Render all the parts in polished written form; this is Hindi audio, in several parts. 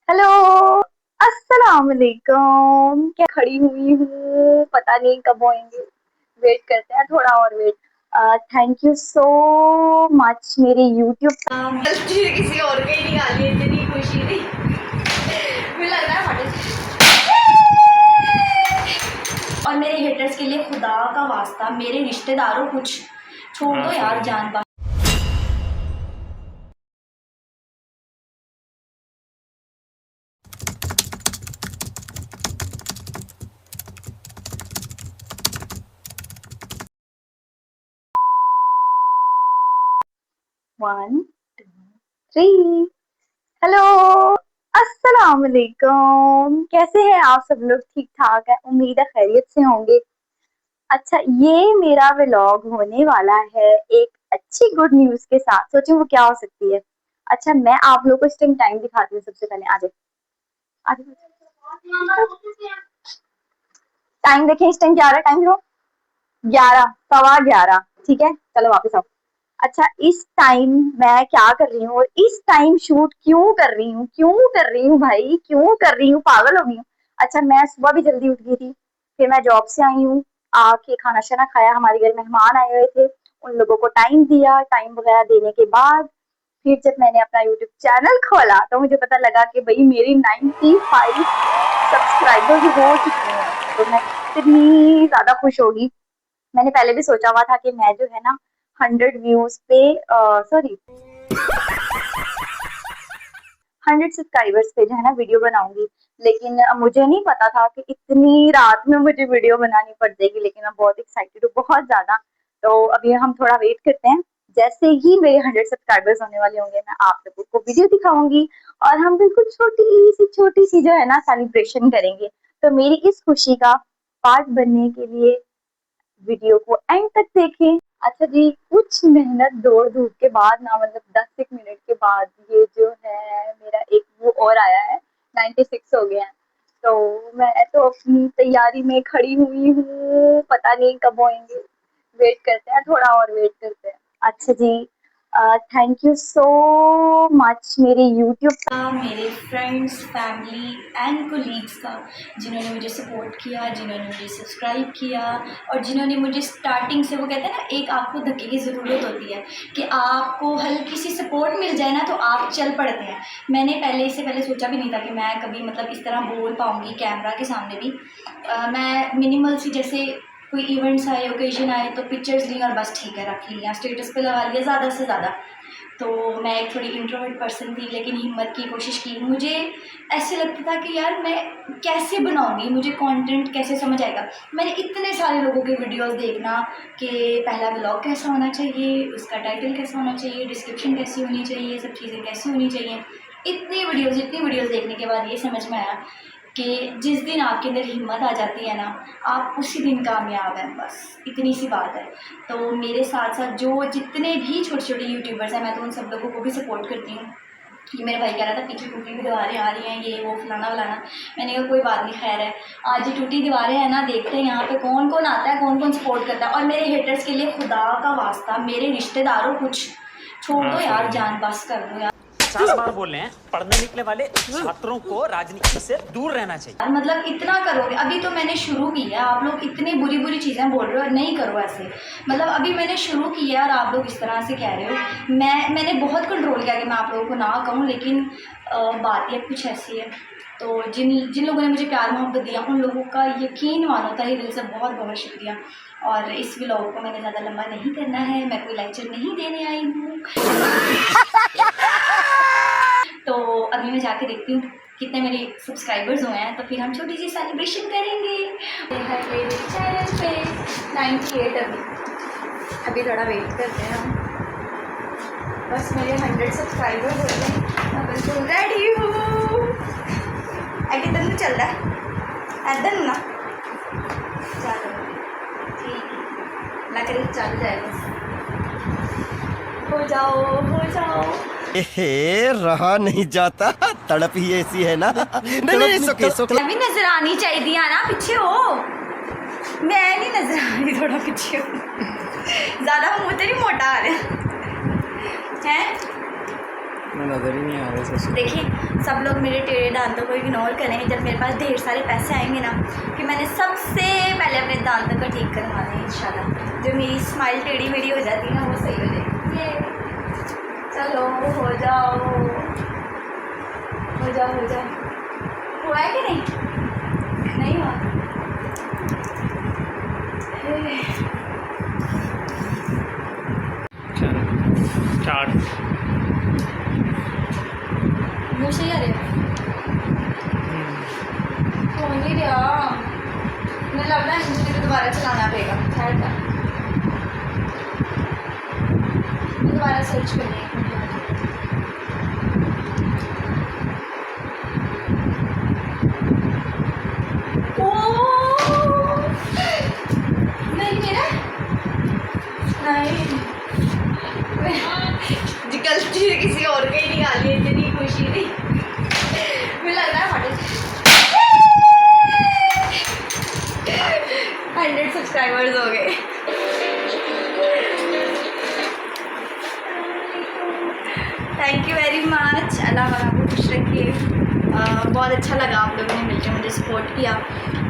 हेलो। अस्सलाम वालेकुम। क्या खड़ी हुई हूँ, पता नहीं कब होंगे। वेट करते हैं, थोड़ा और wait. Thank you so much मेरे यूट्यूब। गलती से किसी और के ही निकाली है, इतनी खुशी थी। मुझे लग रहा है और मेरे हेटर्स के लिए खुदा का वास्ता, मेरे रिश्तेदारों कुछ छोड़ दो यार, जान पा। One two three. हेलो। अस्सलाम वालेकुम। कैसे हैं आप सब लोग? ठीक ठाक है, उम्मीद है खैरियत से होंगे। अच्छा, ये मेरा व्लॉग होने वाला है एक अच्छी गुड न्यूज के साथ। सोचिए वो क्या हो सकती है। अच्छा, मैं आप लोगों को इस टाइम टाइम दिखाती हूँ। सबसे पहले आ जाए, आ जाए। टाइम देखें, इस टाइम क्या आ रहा है? टाइम देखो, 11, 11:15। ठीक है, चलो वापस आओ। अच्छा, इस टाइम मैं क्या कर रही हूँ और इस टाइम शूट क्यों कर रही हूँ? क्यों कर रही हूँ भाई, क्यों कर रही हूँ? पागल हो गई हूँ। अच्छा, मैं सुबह भी जल्दी उठ गई थी, फिर मैं जॉब से आई हूँ, आके खाना शाना खाया, हमारे घर मेहमान आए हुए थे, उन लोगों को टाइम दिया। टाइम वगैरह देने के बाद फिर जब मैंने अपना यूट्यूब चैनल खोला तो मुझे पता लगा कि भाई मेरी 95 सब्सक्राइबर्स हो चुके हैं। तो मैं कितनी ज्यादा खुश होगी। मैंने पहले भी सोचा हुआ था कि मैं जो है ना 100 व्यूज पे, सॉरी, 100 सब्सक्राइबर्स पे जो है ना वीडियो बनाऊंगी। लेकिन मुझे नहीं पता था कि इतनी रात में मुझे वीडियो बनानी पड़ जाएगी। लेकिन मैं बहुत एक्साइटेड हूँ, बहुत ज्यादा। तो अभी हम थोड़ा वेट करते हैं। जैसे ही मेरे 100 सब्सक्राइबर्स होने वाले होंगे, मैं आप लोगों को वीडियो दिखाऊंगी और हम बिल्कुल छोटी सी जो है ना सेलिब्रेशन करेंगे। तो मेरी इस खुशी का पार्ट बनने के लिए वीडियो को एंड तक देखें। अच्छा जी, कुछ मेहनत दौड़ धूप के बाद ना, मतलब 10 एक मिनट के बाद ये जो है मेरा एक वो और आया है, 96 हो गया है। तो मैं तो अपनी तैयारी में खड़ी हुई हूँ, पता नहीं कब होंगे। वेट करते हैं, थोड़ा और वेट करते हैं। अच्छा जी, थैंक यू सो मच मेरे यूट्यूब। मेरे फ्रेंड्स, फैमिली एंड कोलीग्स का, जिन्होंने मुझे सपोर्ट किया, जिन्होंने मुझे सब्सक्राइब किया और जिन्होंने मुझे स्टार्टिंग से, वो कहते हैं ना, एक आपको धक्के की ज़रूरत होती है कि आपको हल्की सी सपोर्ट मिल जाए ना तो आप चल पड़ते हैं। मैंने इससे पहले सोचा भी नहीं था कि मैं कभी मतलब इस तरह बोल पाऊँगी कैमरा के सामने भी। मैं मिनिमल सी, जैसे कोई इवेंट्स आए, ओकेजन आए तो पिक्चर्स ली और बस ठीक है रख लिया, स्टेटस पे लगा लिया ज़्यादा से ज़्यादा। तो मैं एक थोड़ी इंट्रोवर्ट पर्सन थी, लेकिन हिम्मत की कोशिश की। मुझे ऐसे लगता था कि यार मैं कैसे बनाऊंगी, मुझे कंटेंट कैसे समझ आएगा। मैंने इतने सारे लोगों के वीडियोस देखना कि पहला व्लॉग कैसा होना चाहिए, उसका टाइटल कैसा होना चाहिए, डिस्क्रिप्शन कैसी होनी चाहिए, सब चीज़ें कैसी होनी चाहिए। इतनी वीडियोस देखने के बाद ये समझ में आया कि जिस दिन आपके अंदर हिम्मत आ जाती है ना, आप उसी दिन कामयाब हैं, बस इतनी सी बात है। तो मेरे साथ साथ जो जितने भी छोटे छोटे यूट्यूबर्स हैं, मैं तो उन सब लोगों को भी सपोर्ट करती हूँ। ये मेरा भाई कह रहा था पीछे टूटी हुई दीवारें आ रही हैं, ये वो फलाना वलाना। मैंने कहा कोई बात नहीं, खैर है। आज ये टूटी दीवारें हैं ना, देखते हैं यहाँ पे कौन कौन आता है, कौन कौन सपोर्ट करता है। और मेरे हेटर्स के लिए खुदा का वास्ता, मेरे रिश्तेदारों कुछ छोड़ दो यार, जान बस कर दो यार। 50 बार बोल रहे हैं, पढ़ने निकले वाले छात्रों को राजनीति से दूर रहना चाहिए। मतलब इतना करोगे? अभी तो मैंने शुरू की है, आप लोग इतनी बुरी बुरी चीज़ें बोल रहे हो, नहीं करो ऐसे। मतलब अभी मैंने शुरू की है और आप लोग इस तरह से कह रहे हो। मैंने बहुत कंट्रोल किया कि मैं आप लोगों को ना कहूँ, लेकिन बात ये कुछ ऐसी है। तो जिन जिन लोगों ने मुझे प्यार मोहब्बत दिया, उन लोगों का यकीन मानो तहे दिल से बहुत बहुत शुक्रिया। और इस व्लॉग को मैंने ज़्यादा लंबा नहीं करना है, मैं कोई लेक्चर नहीं देने आई हूँ। तो अभी मैं जाके देखती हूँ कितने मेरे सब्सक्राइबर्स हुए हैं, तो फिर हम छोटी सी सेलिब्रेशन करेंगे। मेरे चैनल पे 98 अभी थोड़ा वेट करते हैं हम। बस मेरे 100 सब्सक्राइबर्स हो गए, मैं बिल्कुल रेडी हूँ। आगे दिन चल रहा है ऐसा ना, चलो ठीक है, मैं करीब चल जाएगा। हो जाओ। रहा नहीं जाता, तड़प ही ऐसी है ना। नहीं सुके मैं भी नजर आनी चाहिए ना, पीछे हो। मैं नहीं नजर आ रही, थोड़ा पीछे हो। ज़्यादा मुँह तो नहीं मोटा आ रहा है। मैं नज़र ही नहीं आ रहा सच। देखिए सब लोग मेरे टेढ़े दांतों को इग्नोर करेंगे जब मेरे पास ढेर सारे पैसे आएंगे ना, कि मैंने सबसे पहले अपने दांतों को ठीक करवाना है इंशाल्लाह। जो मेरी स्माइल टेढ़ी मेढ़ी हो जाती है ना, वो सही हो जाएगी। ये चलो हो जाओ हो जाओ हो जाओ। हुआ है कि नहीं हुआ? चार मुँह से ही आ रहा हो नहीं रहा। मुझे लग रहा है मुझे दोबारा चलाना पड़ेगा। ठहर जा, दोबारा सर्च करनी है। नहीं मेरा नहीं गलती से किसी और का ही निकाली है, इतनी खुशी नहीं। मुझे लग रहा है 100 सब्सक्राइबर्स हो गए। Thank you very much. Allah वाला को खुश रखिए। बहुत अच्छा लगा आप लोगों ने मिलकर मुझे सपोर्ट किया,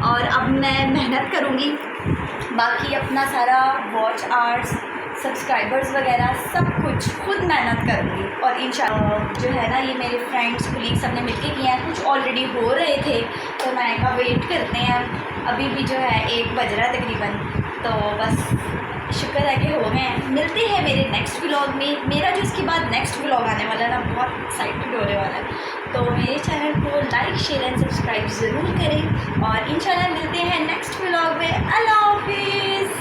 और अब मैं मेहनत करूँगी। बाकी अपना सारा वॉच आवर्स, सब्सक्राइबर्स वगैरह सब कुछ खुद मेहनत करूँगी। और इंशाल्लाह जो है ना, ये मेरे फ्रेंड्स कोलीग सब ने मिलके किए हैं। कुछ ऑलरेडी हो रहे थे तो मैं का वेट करते हैं। अभी भी जो है 1 बज रहा है तकरीबन, तो बस शुक्र है कि हो गए हैं। मिलते हैं मेरे नेक्स्ट व्लॉग में। मेरा जो इसके बाद नेक्स्ट व्लॉग आने वाला है ना, बहुत एक्साइटेड होने वाला है। तो मेरे चैनल को लाइक शेयर एंड सब्सक्राइब ज़रूर करें, और इंशाल्लाह मिलते हैं नेक्स्ट व्लॉग में। अल्लाह हाफिज़।